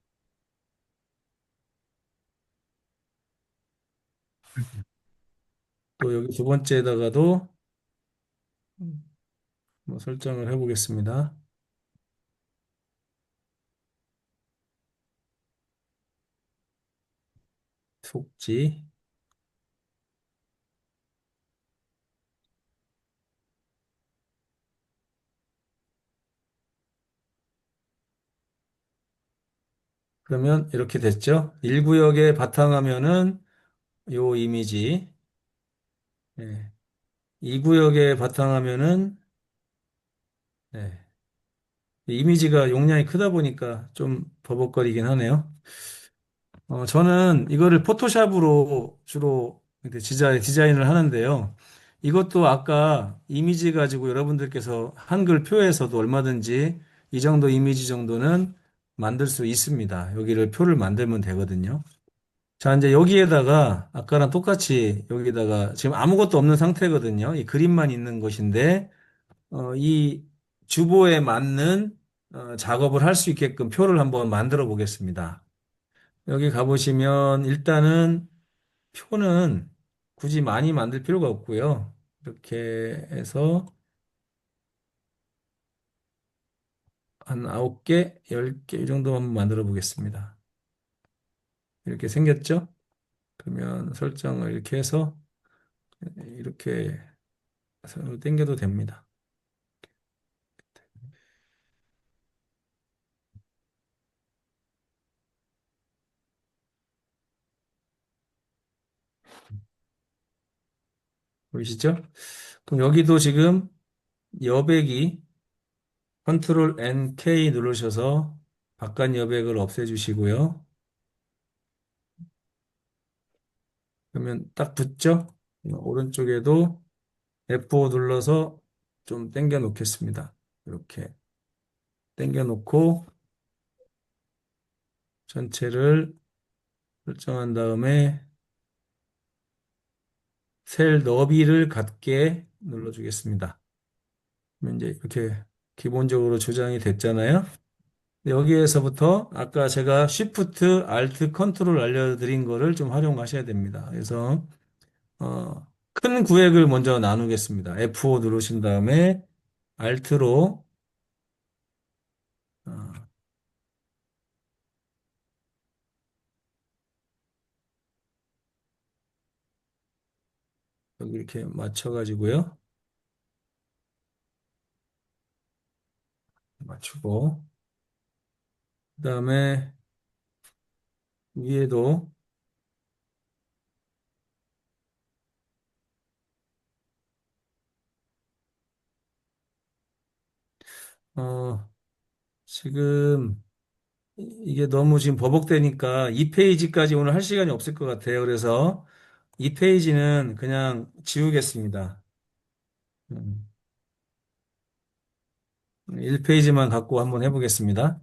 또 여기 두 번째에다가도 뭐 설정을 해보겠습니다. 속지. 그러면 이렇게 됐죠. 1구역의 바탕화면은 요 이미지. 2구역의 바탕화면은 네, 이미지가 용량이 크다 보니까 좀 버벅거리긴 하네요. 저는 이거를 포토샵으로 주로 이렇게 디자인을 하는데요. 이것도 아까 이미지 가지고 여러분들께서 한글 표에서도 얼마든지 이 정도 이미지 정도는 만들 수 있습니다. 여기를 표를 만들면 되거든요. 자, 이제 여기에다가 아까랑 똑같이 여기다가 지금 아무것도 없는 상태거든요. 이 그림만 있는 것인데, 이 주보에 맞는 작업을 할 수 있게끔 표를 한번 만들어 보겠습니다. 여기 가보시면 일단은 표는 굳이 많이 만들 필요가 없고요. 이렇게 해서 한 9개, 10개 이 정도 한번 만들어 보겠습니다. 이렇게 생겼죠? 그러면 설정을 이렇게 해서 이렇게 해서 당겨도 됩니다. 보이시죠? 그럼 여기도 지금 여백이 컨트롤 N K 누르셔서 바깥 여백을 없애주시고요. 그러면 딱 붙죠? 오른쪽에도 F5 눌러서 좀 당겨 놓겠습니다. 이렇게 당겨 놓고 전체를 설정한 다음에 셀 너비를 같게 눌러주겠습니다. 그러면 이제 이렇게 기본적으로 조장이 됐잖아요. 여기에서부터 아까 제가 Shift, Alt, Ctrl 알려드린 거를 좀 활용하셔야 됩니다. 그래서 큰 구획을 먼저 나누겠습니다. F5 누르신 다음에 Alt로 여기 이렇게 맞춰가지고요. 맞추고 그다음에 위에도 어, 지금 이게 너무 지금 버벅대니까 2페이지까지 오늘 할 시간이 없을 것 같아요. 그래서 2페이지는 그냥 지우겠습니다. 1페이지만 갖고 한번 해보겠습니다.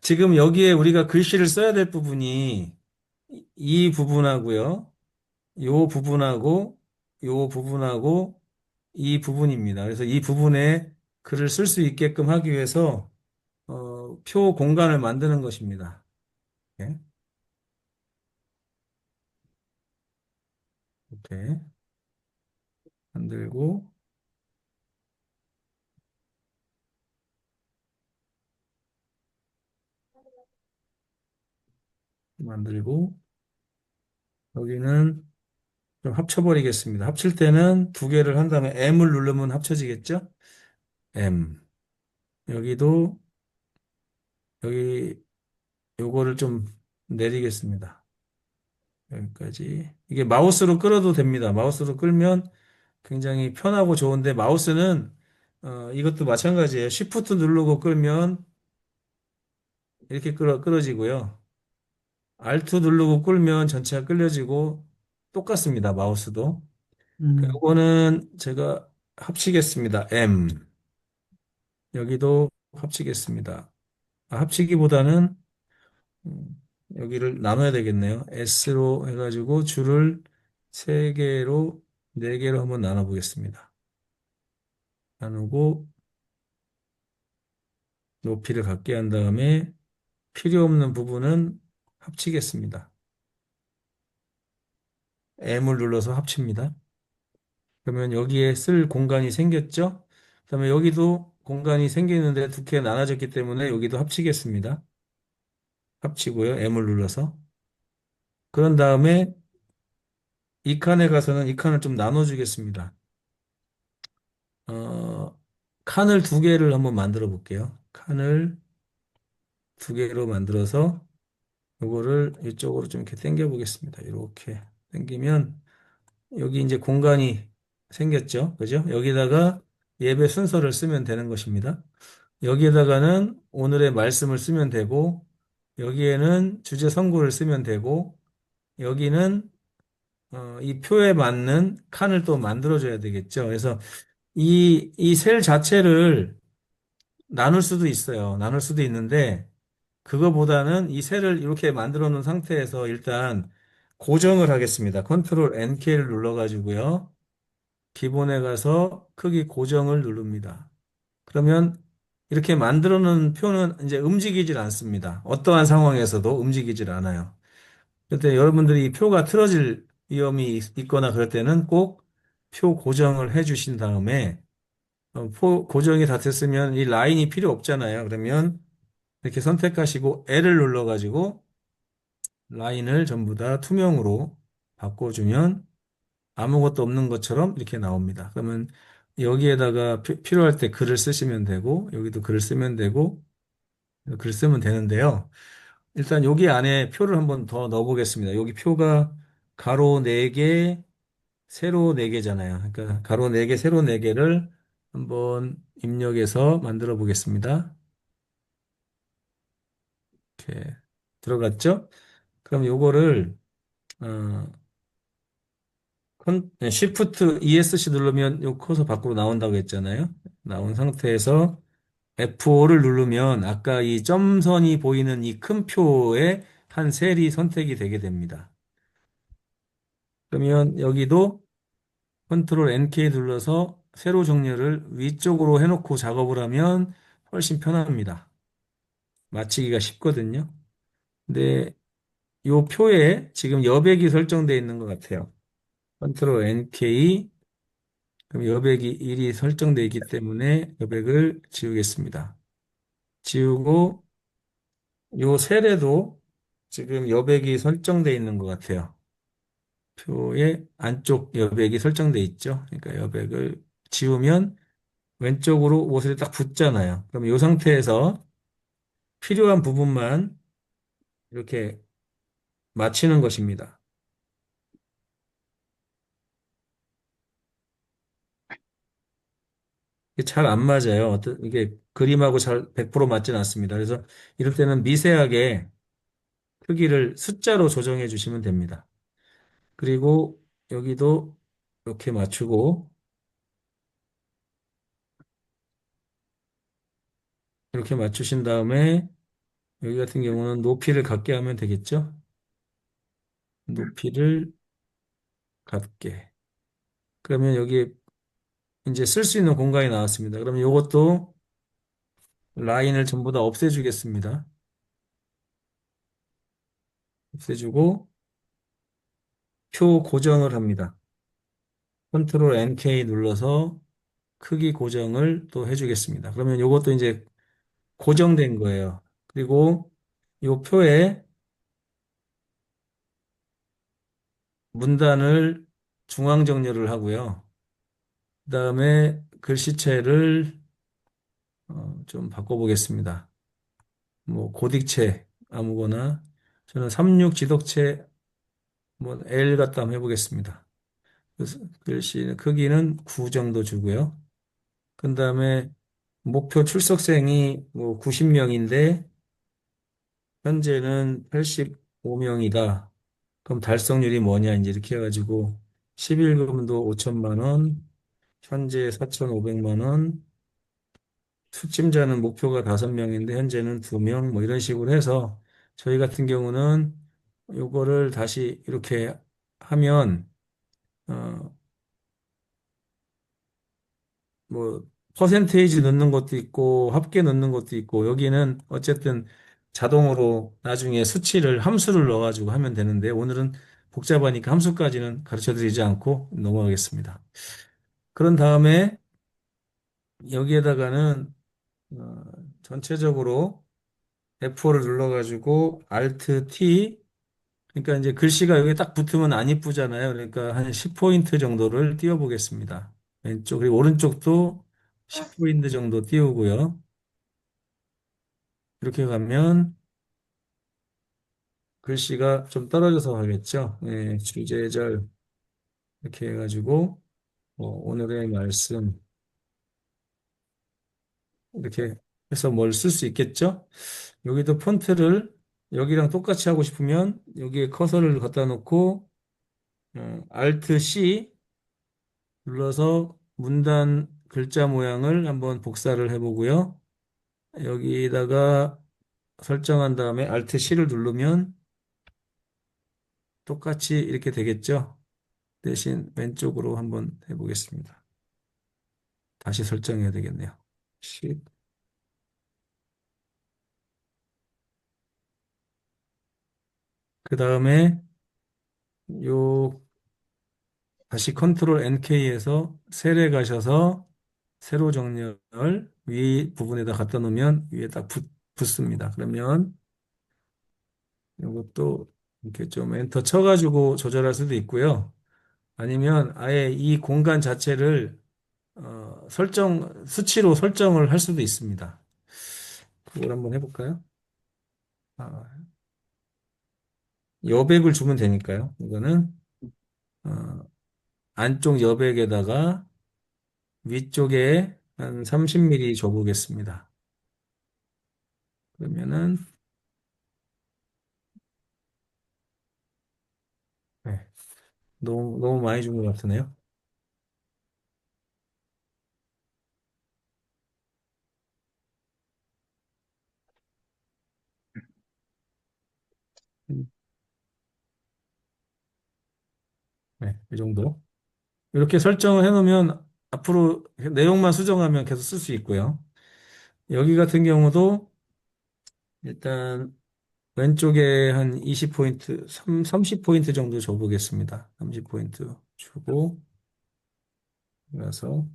지금 여기에 우리가 글씨를 써야 될 부분이 이 부분하고요. 요 부분하고 요 부분하고 이 부분입니다. 그래서 이 부분에 글을 쓸 수 있게끔 하기 위해서 표 공간을 만드는 것입니다. 네, 이렇게 만들고 만들고 여기는 좀 합쳐버리겠습니다. 합칠 때는 두 개를 한 다음에 M을 누르면 합쳐지겠죠? M. 여기도 여기 요거를 좀 내리겠습니다. 여기까지. 이게 마우스로 끌어도 됩니다. 마우스로 끌면 굉장히 편하고 좋은데 마우스는 이것도 마찬가지예요. Shift 누르고 끌면 이렇게 끌어지고요. Alt 누르고 끌면 전체가 끌려지고 똑같습니다. 마우스도. 음, 요거는 제가 합치겠습니다. M. 여기도 합치겠습니다. 합치기보다는 여기를 나눠야 되겠네요. S로 해가지고 줄을 3개로, 4개로 한번 나눠 보겠습니다. 나누고 높이를 같게 한 다음에 필요 없는 부분은 합치겠습니다. M을 눌러서 합칩니다. 그러면 여기에 쓸 공간이 생겼죠? 그다음에 여기도 공간이 생기는데 두 개 나눠졌기 때문에 여기도 합치겠습니다. 합치고요. M을 눌러서. 그런 다음에 이 칸에 가서는 이 칸을 좀 나눠주겠습니다. 어, 칸을 2개를 한번 만들어 볼게요. 칸을 2개로 만들어서 요거를 이쪽으로 좀 이렇게 당겨 보겠습니다. 이렇게 당기면 여기 이제 공간이 생겼죠. 그죠? 여기다가 예배 순서를 쓰면 되는 것입니다. 여기에다가는 오늘의 말씀을 쓰면 되고, 여기에는 주제 선고를 쓰면 되고, 여기는 이 표에 맞는 칸을 또 만들어줘야 되겠죠. 그래서 이 셀 자체를 나눌 수도 있어요. 나눌 수도 있는데, 그거보다는 이 셀을 이렇게 만들어 놓은 상태에서 일단 고정을 하겠습니다. 컨트롤 NK를 눌러가지고요. 기본에 가서 크기 고정을 누릅니다. 그러면 이렇게 만들어 놓은 표는 이제 움직이질 않습니다. 어떠한 상황에서도 움직이질 않아요. 그때 여러분들이 이 표가 틀어질 위험이 있거나 그럴 때는 꼭 표 고정을 해 주신 다음에 표 고정이 다 됐으면 이 라인이 필요 없잖아요. 그러면 이렇게 선택하시고 L을 눌러가지고 라인을 전부 다 투명으로 바꿔주면 아무것도 없는 것처럼 이렇게 나옵니다. 그러면 여기에다가 필요할 때 글을 쓰시면 되고, 여기도 글을 쓰면 되고, 글 쓰면 되는데요. 일단 여기 안에 표를 한번 더 넣어보겠습니다. 여기 표가 가로 4개, 세로 4개잖아요. 그러니까 가로 4개, 세로 4개를 한번 입력해서 만들어 보겠습니다. 이렇게 들어갔죠? 그럼 요거를 어, Shift ESC 누르면 요 커서 밖으로 나온다고 했잖아요. 나온 상태에서 F5를 누르면 아까 이 점선이 보이는 이 큰 표에 한 셀이 선택이 되게 됩니다. 그러면 여기도 컨트롤 NK 눌러서 세로 정렬을 위쪽으로 해놓고 작업을 하면 훨씬 편합니다. 맞히기가 쉽거든요. 근데 이 표에 지금 여백이 설정되어 있는 것 같아요. 컨트롤 NK, 그럼 여백이 1이 설정되어 있기 때문에 여백을 지우겠습니다. 지우고 요 셀에도 지금 여백이 설정되어 있는 것 같아요. 표의 안쪽 여백이 설정되어 있죠. 그러니까 여백을 지우면 왼쪽으로 모서리 딱 붙잖아요. 그럼 이 상태에서 필요한 부분만 이렇게 맞추는 것입니다. 잘 안 맞아요. 이게 그림하고 잘 100% 맞진 않습니다. 그래서 이럴 때는 미세하게 크기를 숫자로 조정해 주시면 됩니다. 그리고 여기도 이렇게 맞추고 이렇게 맞추신 다음에 여기 같은 경우는 높이를 같게 하면 되겠죠? 높이를 같게. 그러면 여기 이제 쓸 수 있는 공간이 나왔습니다. 그러면 이것도 라인을 전부 다 없애주겠습니다. 없애주고 표 고정을 합니다. 컨트롤 NK 눌러서 크기 고정을 또 해주겠습니다. 그러면 이것도 이제 고정된 거예요. 그리고 이 표에 문단을 중앙 정렬을 하고요. 그다음에 글씨체를 좀 바꿔보겠습니다. 뭐 고딕체 아무거나 저는 36 지덕체 뭐 L 갖다 한번 해보겠습니다. 그래서 글씨 크기는 9 정도 주고요. 그다음에 목표 출석생이 뭐 90명인데 현재는 85명이다. 그럼 달성률이 뭐냐 이제 이렇게 해가지고 11금도 5천만 원, 현재 4,500만 원, 수침자는 목표가 5명인데 현재는 2명 뭐 이런 식으로 해서 저희 같은 경우는 요거를 다시 이렇게 하면 어 뭐 퍼센테이지 넣는 것도 있고 합계 넣는 것도 있고 여기는 어쨌든 자동으로 나중에 수치를 함수를 넣어가지고 하면 되는데 오늘은 복잡하니까 함수까지는 가르쳐 드리지 않고 넘어가겠습니다. 그런 다음에 여기에다가는 어, 전체적으로 F4를 눌러가지고 Alt T 그러니까 이제 글씨가 여기 딱 붙으면 안 이쁘잖아요. 그러니까 한 10포인트 정도를 띄워 보겠습니다. 왼쪽 그리고 오른쪽도 10포인트 정도 띄우고요. 이렇게 가면 글씨가 좀 떨어져서 가겠죠. 예, 주제절 이렇게 해가지고 오늘의 말씀 이렇게 해서 뭘 쓸 수 있겠죠. 여기도 폰트를 여기랑 똑같이 하고 싶으면 여기에 커서를 갖다 놓고 Alt C 눌러서 문단 글자 모양을 한번 복사를 해보고요. 여기다가 설정한 다음에 Alt C를 누르면 똑같이 이렇게 되겠죠. 대신 왼쪽으로 한번 해보겠습니다. 다시 설정해야 되겠네요. 십. 그 다음에 요 다시 컨트롤 NK에서 셀에 가셔서 세로 정렬 위 부분에다 갖다 놓으면 위에 딱 붙습니다. 그러면 이것도 이렇게 좀 엔터 쳐가지고 조절할 수도 있고요. 아니면 아예 이 공간 자체를 수치로 설정을 할 수도 있습니다. 그걸 한번 해볼까요? 아, 여백을 주면 되니까요. 이거는 어, 안쪽 여백에다가 위쪽에 한 30mm 줘보겠습니다. 그러면은 네, 너무 많이 준 것 같으네요. 네, 이 정도. 이렇게 설정을 해놓으면 앞으로 내용만 수정하면 계속 쓸 수 있고요. 여기 같은 경우도 일단 왼쪽에 한 20포인트, 30포인트 정도 줘보겠습니다. 30포인트 주고, 그래서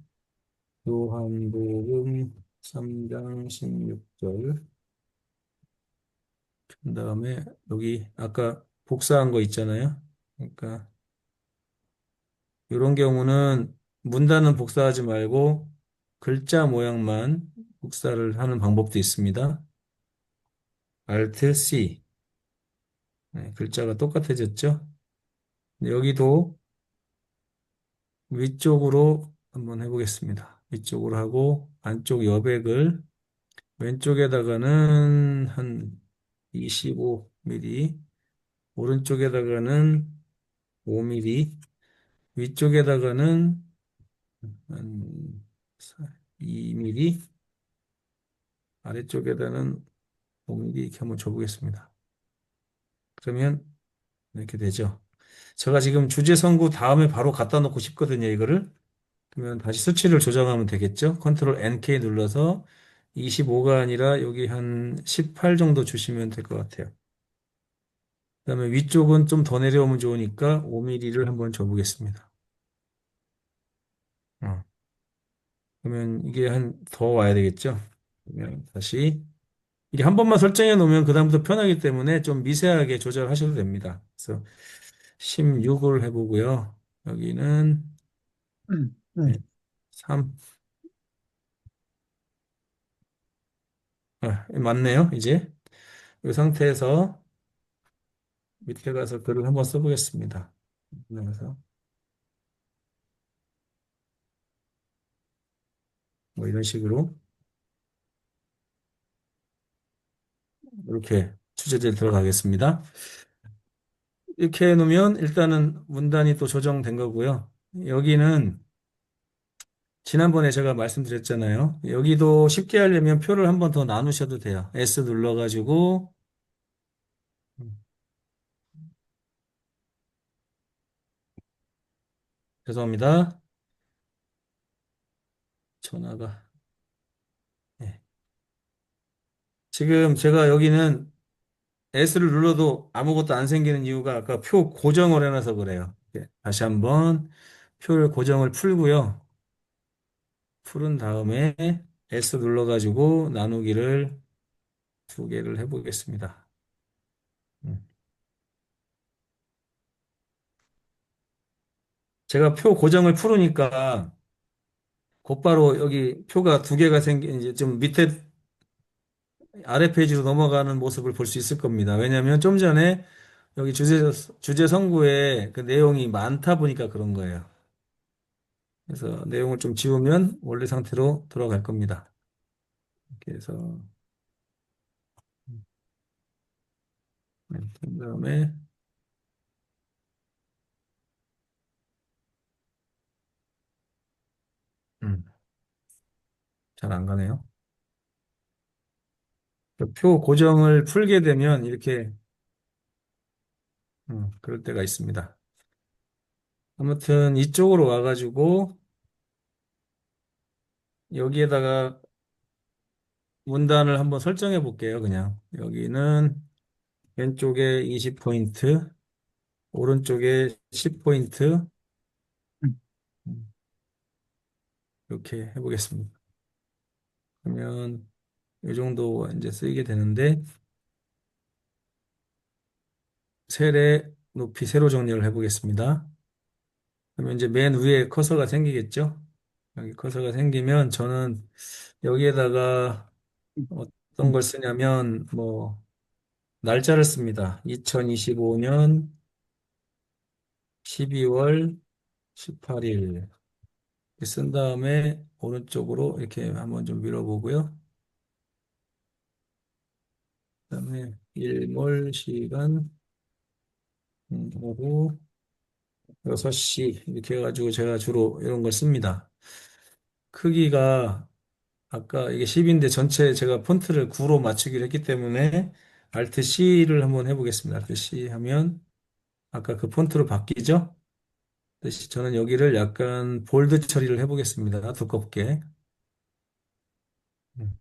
요한복음 3장 16절, 그 다음에 여기 아까 복사한 거 있잖아요. 그러니까 이런 경우는 문단은 복사하지 말고 글자 모양만 복사를 하는 방법도 있습니다. Alt C. 네, 글자가 똑같아졌죠? 여기도 위쪽으로 한번 해보겠습니다. 위쪽으로 하고 안쪽 여백을 왼쪽에다가는 한 25mm, 오른쪽에다가는 5mm, 위쪽에다가는 한 2mm, 아래쪽에다는 5mm 이렇게 한번 줘보겠습니다. 그러면 이렇게 되죠. 제가 지금 주제 선고 다음에 바로 갖다 놓고 싶거든요, 이거를. 그러면 다시 수치를 조정하면 되겠죠. 컨트롤 NK 눌러서 25가 아니라 여기 한 18 정도 주시면 될 것 같아요. 그다음에 위쪽은 좀 더 내려오면 좋으니까 5mm를 한번 줘보겠습니다. 어, 그러면 이게 한 더 와야 되겠죠. 그러면 다시 이게 한 번만 설정해 놓으면 그다음부터 편하기 때문에 좀 미세하게 조절하셔도 됩니다. 그래서 16을 해보고요. 여기는 음, 네, 음. 3. 맞네요. 이제 이 상태에서 밑에 가서 글을 한번 써보겠습니다. 그래서 뭐 이런 식으로 이렇게 주제들 들어가겠습니다. 이렇게 해놓으면 일단은 문단이 또 조정된 거고요. 여기는 지난번에 제가 말씀드렸잖아요. 여기도 쉽게 하려면 표를 한번 더 나누셔도 돼요. S 눌러가지고 음, 죄송합니다. 전화가 네. 지금 제가 여기는 S를 눌러도 아무것도 안 생기는 이유가 아까 표 고정을 해놔서 그래요. 다시 한번 표를 고정을 풀고요. 풀은 다음에 S 눌러가지고 나누기를 2개를 해보겠습니다. 음. 제가 표 고정을 풀으니까 곧바로 여기 표가 2개가 이제 좀 밑에 아래 페이지로 넘어가는 모습을 볼 수 있을 겁니다. 왜냐하면 좀 전에 여기 주제 선고에 그 내용이 많다 보니까 그런 거예요. 그래서 내용을 좀 지우면 원래 상태로 돌아갈 겁니다. 그래서 그다음에 잘 안 가네요. 표 고정을 풀게 되면 이렇게 그럴 때가 있습니다. 아무튼 이쪽으로 와가지고 여기에다가 문단을 한번 설정해 볼게요. 그냥 여기는 왼쪽에 20포인트, 오른쪽에 10포인트 이렇게 해보겠습니다. 그러면 이 정도 이제 쓰이게 되는데 셀의 높이 세로 정리를 해보겠습니다. 그러면 이제 맨 위에 커서가 생기겠죠? 여기 커서가 생기면 저는 여기에다가 어떤 걸 쓰냐면 뭐 날짜를 씁니다. 2025년 12월 18일 쓴 다음에 오른쪽으로 이렇게 한번 좀 밀어보고요. 그다음에 일몰 시간 오후 6시 이렇게 해가지고 제가 주로 이런 걸 씁니다. 크기가 아까 이게 10인데 전체 제가 폰트를 9로 맞추기로 했기 때문에 Alt C를 한번 해보겠습니다. Alt C 하면 아까 그 폰트로 바뀌죠? 그래서 저는 여기를 약간 볼드 처리를 해보겠습니다. 두껍게. 음.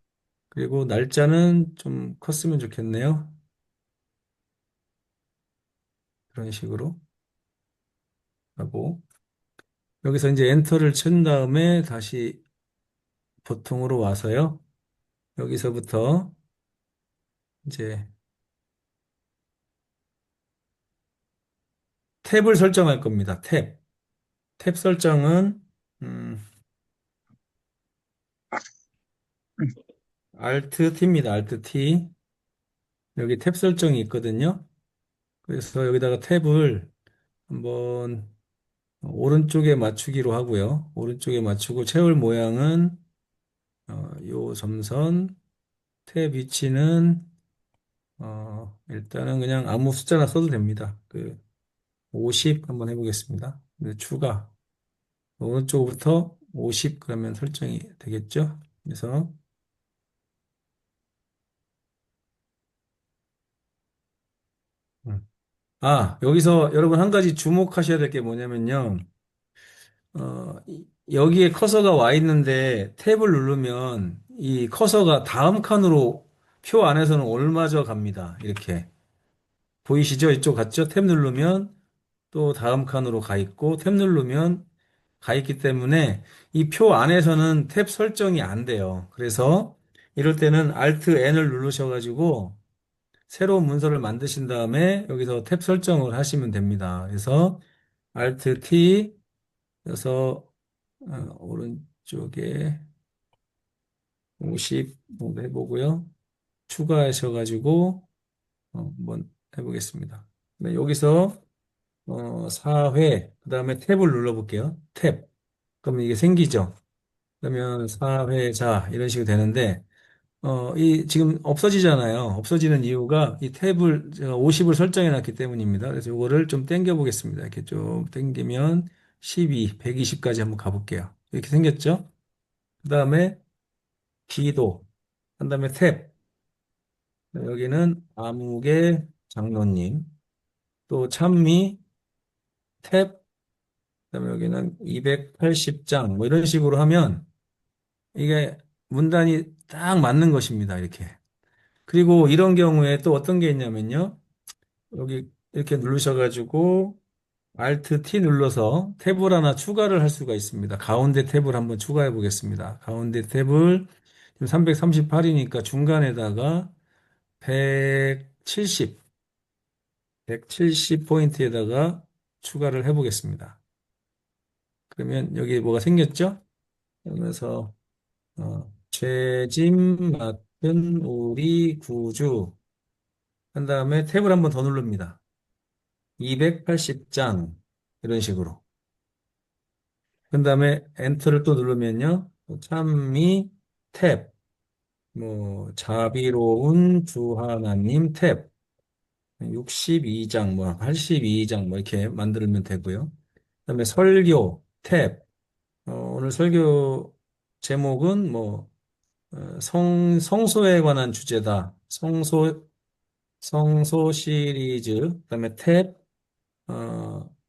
그리고 날짜는 좀 컸으면 좋겠네요. 그런 식으로 하고 여기서 이제 엔터를 친 다음에 다시 보통으로 와서요. 여기서부터 이제 탭을 설정할 겁니다. 탭. 탭 설정은 음, Alt T입니다. Alt T. 여기 탭 설정이 있거든요. 그래서 여기다가 탭을 한번 오른쪽에 맞추기로 하고요. 오른쪽에 맞추고 채울 모양은 요 점선, 탭 위치는 일단은 그냥 아무 숫자나 써도 됩니다. 50 한번 해보겠습니다. 네, 추가. 오른쪽부터 50 그러면 설정이 되겠죠? 그래서 음. 여기서 여러분 한 가지 주목하셔야 될 게 뭐냐면요. 여기에 커서가 와 있는데 탭을 누르면 이 커서가 다음 칸으로 표 안에서는 올맞아 갑니다. 이렇게. 보이시죠? 이쪽 갔죠? 탭 누르면 또 다음 칸으로 가 있고 탭 누르면 가 있기 때문에 이 표 안에서는 탭 설정이 안 돼요. 그래서 이럴 때는 Alt N을 누르셔가지고 새로운 문서를 만드신 다음에 여기서 탭 설정을 하시면 됩니다. 그래서 Alt T 그래서 오른쪽에 50 정도 해보고요. 추가하셔가지고 한번 해보겠습니다. 네, 여기서 4회 그다음에 탭을 눌러볼게요. 탭. 그러면 이게 생기죠. 그러면 4회자 이런 식으로 되는데 이 지금 없어지잖아요. 없어지는 이유가 이 탭을 제가 50을 설정해 놨기 때문입니다. 그래서 이거를 좀 당겨 보겠습니다. 이렇게 좀 당기면 12, 120까지 한번 가볼게요. 이렇게 생겼죠? 그다음에 기도, 그다음에 탭. 여기는 아무개 장로님, 또 찬미, 탭, 그다음에 여기는 280장 뭐 이런 식으로 하면 이게 문단이 딱 맞는 것입니다. 이렇게. 그리고 이런 경우에 또 어떤 게 있냐면요. 여기 이렇게 누르셔가지고 Alt T 눌러서 탭을 하나 추가를 할 수가 있습니다. 가운데 탭을 한번 추가해 보겠습니다. 가운데 탭을 지금 338이니까 중간에다가 170, 170 포인트에다가 추가를 해 보겠습니다. 그러면 여기 뭐가 생겼죠? 그러면서 죄짐 맡은 우리 구주 한 다음에 탭을 한번 더 누릅니다. 280장 이런 식으로. 그 다음에 엔터를 또 누르면요. 찬미 탭, 뭐 자비로운 주 하나님 탭, 62장, 뭐 82장 뭐 이렇게 만들면 되고요. 그다음에 설교 탭, 오늘 설교 제목은 뭐 성소에 관한 주제다. 성소 시리즈, 그다음에 탭,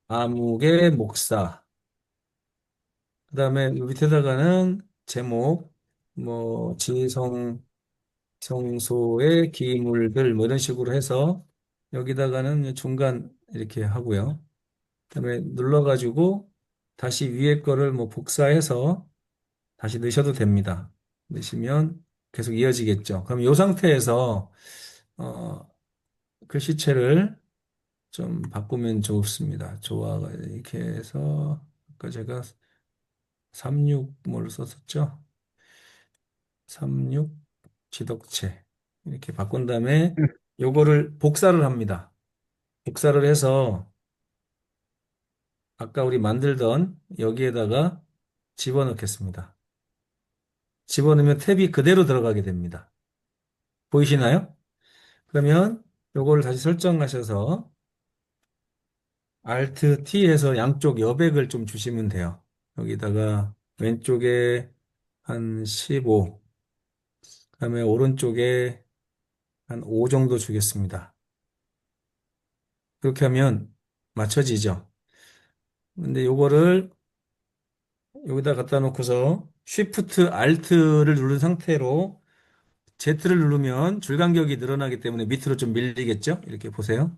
아무개 목사. 그다음에 밑에다가는 제목, 뭐 성소의 기물들 뭐 이런 식으로 해서 여기다가는 중간 이렇게 하고요. 그다음에 눌러가지고 다시 위에 거를 뭐 복사해서 다시 넣으셔도 됩니다. 넣으시면 계속 이어지겠죠. 그럼 이 상태에서 어, 글씨체를 좀 바꾸면 좋습니다. 좋아가 이렇게 해서 아까 제가 36 뭘 썼었죠? 36 지덕체 이렇게 바꾼 다음에 요거를 복사를 합니다. 복사를 해서 아까 우리 만들던 여기에다가 집어넣겠습니다. 집어넣으면 탭이 그대로 들어가게 됩니다. 보이시나요? 그러면 요거를 다시 설정하셔서 Alt T 해서 양쪽 여백을 좀 주시면 돼요. 여기다가 왼쪽에 한 15, 그다음에 오른쪽에 한 5 정도 주겠습니다. 그렇게 하면 맞춰지죠. 근데 요거를 여기다 갖다 놓고서 Shift Alt를 누른 상태로 Z를 누르면 줄 간격이 늘어나기 때문에 밑으로 좀 밀리겠죠? 이렇게 보세요.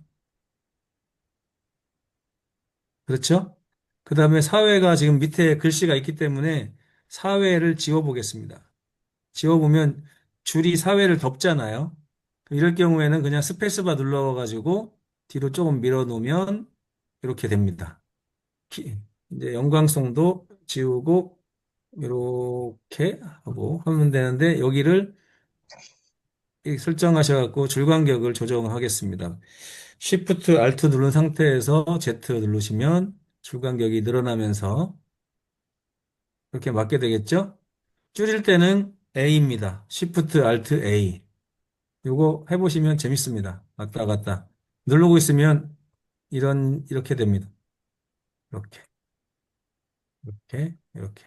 그렇죠? 그 다음에 사회가 지금 밑에 글씨가 있기 때문에 사회를 지워보겠습니다. 지워보면 줄이 사회를 덮잖아요. 이럴 경우에는 그냥 스페이스바 눌러가지고 뒤로 조금 밀어 놓으면 이렇게 됩니다. 이제 영광성도 지우고 이렇게 하고 하면 되는데 여기를 이 설정하셔갖고 줄 간격을 조정하겠습니다. Shift Alt 누른 상태에서 Z 누르시면 주간격이 늘어나면서 이렇게 맞게 되겠죠? 줄일 때는 A입니다. Shift Alt A. 요거 해보시면 재밌습니다. 왔다 갔다. 누르고 있으면 이렇게 됩니다. 이렇게, 이렇게.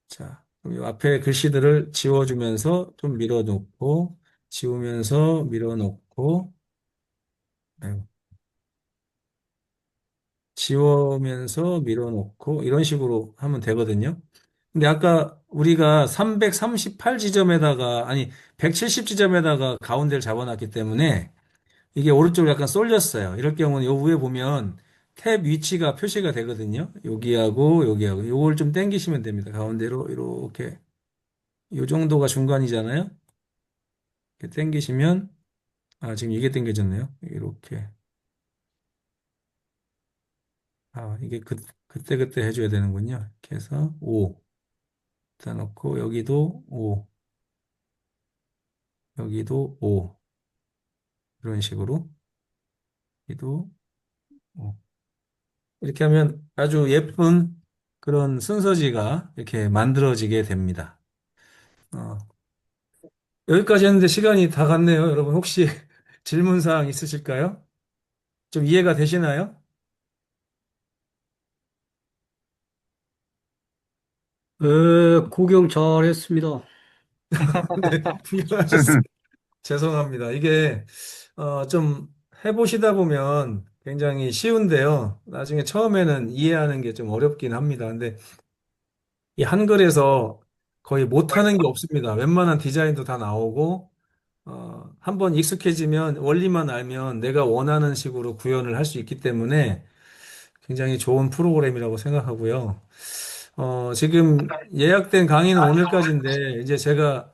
자, 그럼 이 앞에 글씨들을 지워주면서 좀 밀어놓고, 지우면서 밀어놓고, 아이고, 지우면서 밀어놓고, 이런 식으로 하면 되거든요. 근데 아까 우리가 338지점에다가, 아니, 170지점에다가 가운데를 잡아놨기 때문에 이게 오른쪽으로 약간 쏠렸어요. 이럴 경우는 요 위에 보면 탭 위치가 표시가 되거든요. 여기하고 여기하고. 요걸 좀 당기시면 됩니다. 가운데로 이렇게. 요 정도가 중간이잖아요. 이렇게 당기시면, 아, 지금 이게 당겨졌네요. 이렇게. 아, 이게 그때 해줘야 되는군요. 이렇게 해서 5. 다 놓고, 여기도 5. 여기도 5. 이런 식으로. 여기도 5. 이렇게 하면 아주 예쁜 그런 순서지가 이렇게 만들어지게 됩니다. 어, 여기까지 했는데 시간이 다 갔네요. 여러분 혹시 질문 사항 있으실까요? 좀 이해가 되시나요? 구경 잘했습니다. 네, 훌륭하셨습니다. 죄송합니다. 이게 좀 해보시다 보면 굉장히 쉬운데요. 나중에 처음에는 이해하는 게 좀 어렵긴 합니다. 근데 이 한글에서 거의 못하는 게 없습니다. 웬만한 디자인도 다 나오고 한번 익숙해지면 원리만 알면 내가 원하는 식으로 구현을 할 수 있기 때문에 굉장히 좋은 프로그램이라고 생각하고요. 지금 예약된 강의는 오늘까지인데 이제 제가